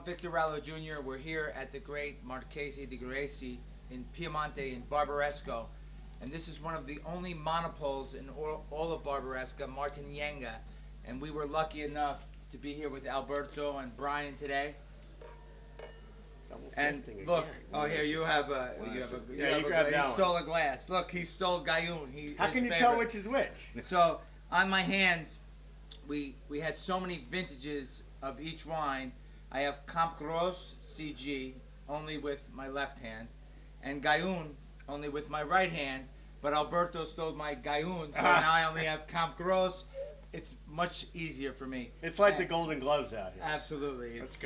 I'm Victor Rallo Jr. We're here at the great Marchesi di Gresy in Piemonte in Barbaresco. And this is one of the only monopoles in all of Barbaresco, Martinenga. And we were lucky enough to be here with Alberto and Brian today. And look, oh here you have a, he stole a glass. Look, he stole Gayoun. How can you tell which is which? So on my hands, we had so many vintages of each wine. I have Camp Gros CG only with my left hand, and Gayoun only with my right hand. But Alberto stole my Gayoun, so now I only have Camp Gros. It's much easier for me. It's like the Golden Gloves out here. Absolutely, it's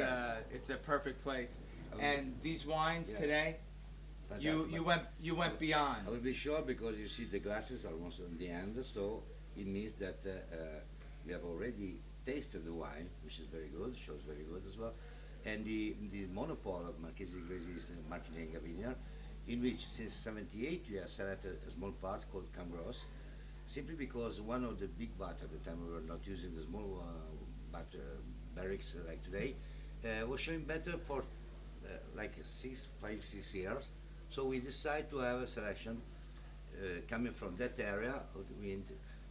a perfect place. And these wines today, you went beyond. I will be sure because you see the glasses are almost on the end, so it means that we have already tasted the wine, which is very good, shows very good as well. And the monopole of Marchesi di Gresy is Martinenga vineyard, in which since '78 we have selected a small part called Cambros, simply because one of the big vat at the time we were not using the small barricks like today, was showing better for like 5-6 years. So we decided to have a selection coming from that area.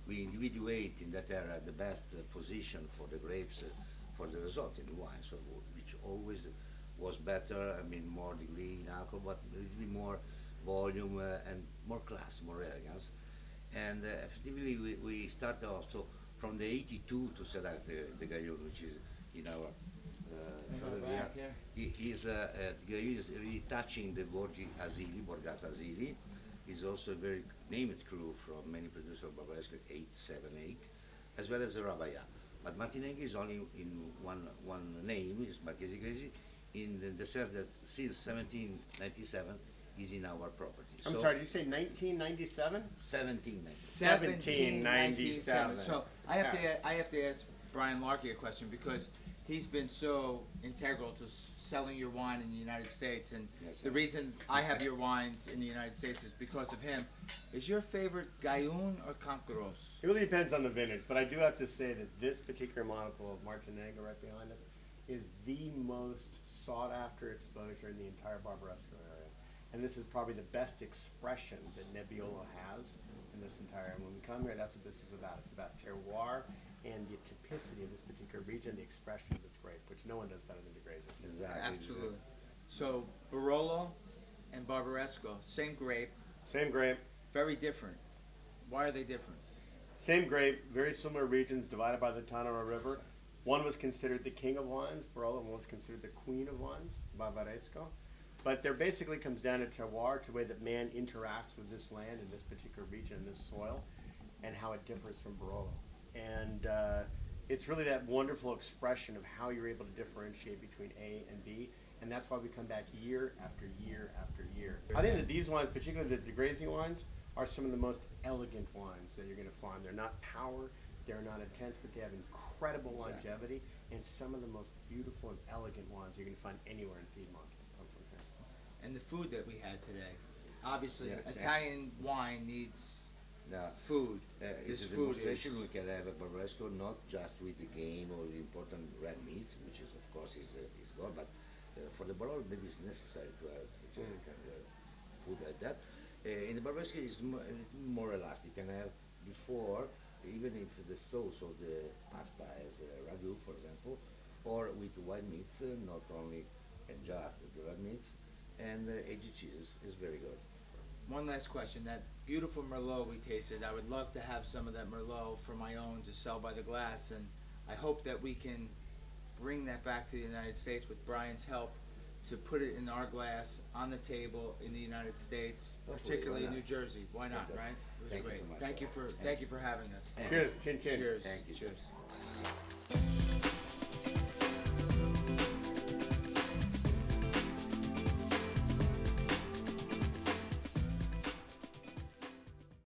We individuate in that area the best position for the grapes for the result in the wine, so which always was better. I mean, more degree in alcohol, but a little bit more volume and more class, more elegance. And effectively, we started also from the '82 to select the Gayoun, which is in our Gayoun is really touching the Borgata Asili. Is also a very named crew from many producers of Barbaresco 878, as well as the Rabaya. But Martinenga is only in one name, is Marchesi di Gresy, in the sense that since 1797 is in our property. I'm sorry, did you say 1997? 1797. So I have to ask Brian Larkey a question because he's been so integral to selling your wine in the United States, and the reason I have your wines in the United States is because of him. Is your favorite Gayoun or Camp Gros? It really depends on the vintage, but I do have to say that this particular monopole of Martinenga right behind us is the most sought after exposure in the entire Barbaresco area. And this is probably the best expression that Nebbiolo has in this entire area. When we come here, that's what this is about. It's about terroir and the typicity of this particular region, the expression of this grape, which no one does better than De Gresy. Exactly. Absolutely. So Barolo and Barbaresco, same grape. Same grape. Very different. Why are they different? Same grape, very similar regions divided by the Tanaro River. One was considered the king of wines, Barolo, and one was considered the queen of wines, Barbaresco. But there basically comes down to terroir, to the way that man interacts with this land in this particular region, this soil, and how it differs from Barolo. And it's really that wonderful expression of how you're able to differentiate between A and B, and that's why we come back year after year after year. I think that these wines, particularly the De Gresy wines, are some of the most elegant wines that you're going to find. They're not power, they're not intense, but they have incredible longevity, and some of the most beautiful and elegant wines you're going to find anywhere in Piedmont come from here. And the food that we had today, obviously Italian wine needs food. It's a demonstration we can have at Barbaresco, not just with the game or the important red meats, which is of course is good, but for the Barolo maybe it's necessary to have food like that. In the Barbaresco it's more elastic. You can have before, even if the sauce of the pasta is ragu, for example, or with white meats, not only just the red meats, and aged cheese is very good. One last question. That beautiful Merlot we tasted, I would love to have some of that Merlot for my own to sell by the glass, and I hope that we can bring that back to the United States with Brian's help to put it in our glass on the table in the United States, particularly in New Jersey. Why not, right? It was great. So much. Thank you for having us. Cheers. Chin chin. Cheers. Thank you. Cheers.